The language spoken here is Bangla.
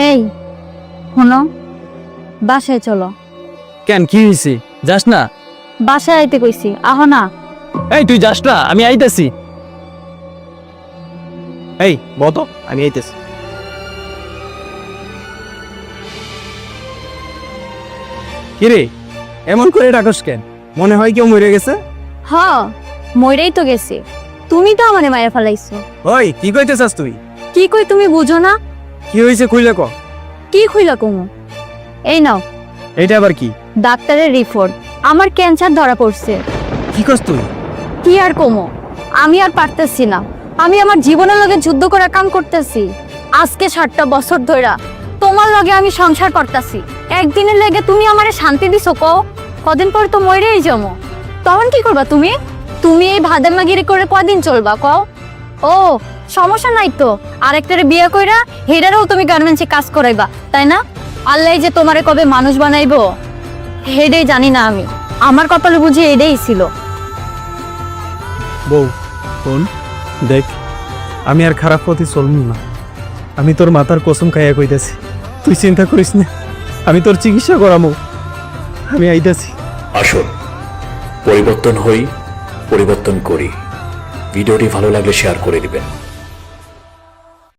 এই শোনো, বাসায় চলো। কেন, কি হয়েছে? যাস না? বাসায় আইতে কইছি, আহো না। এই তুই যাস না, আমি আইতেছি। এই বতো, আমি আইতেছি। কিরে, এমন করে ডাকস কেন? মনে হয় কেউ মরে গেছে? হ, মইরাই তো গেছি। তুমি তো আমারে মায়ের ফেলাইছো। ওই কি কইতে চাস তুই? কি কই তুমি বুঝো না? কি হয়েছে খুইলে ক। কি খুইলা কমু? এই নাও এইটা আবার কি? ডাক্তারের রিপোর্ট। আমার ক্যান্সার ধরা পড়ছে। কি কস তুই? কি আর কমো, আমি আর পারতেছি না। আমি আমার জীবনের লগে যুদ্ধ করে কাম করতেছি। আজকে 7টা বছর ধইরা তোমার লগে আমি সংসার করতেছি। একদিনের লেগে তুমি আমারে শান্তি দিছো কও? কদিন পর তো মরেই যাবো। তখন কি করবা তুমি? তুমি এই ভাদামাগিরি করে কদিন চলবা কও? ও সমস্যা নাই তো, আরেকটারে বিয়ে কইরা হেডারও তুমি গার্মেন্টসে কাজ করাইবা, তাই না? আল্লাহ যে তোমারে কবে মানুষ বানাইবো হেডেই জানি না আমি। আমার কপালে বুঝি এটাই ছিল। বউ শোন, দেখ আমি আর খারাপ পথে চলমু না। আমি তোর মাথার কসম খাইয়া কইতাছি, তুই চিন্তা করিস না, আমি তোর চিকিৎসা করামু। আমি আইতাছি। আসুন পরিবর্তন হই, পরিবর্তন করি। ভিডিওটি ভালো লাগলে শেয়ার করে দিবেন।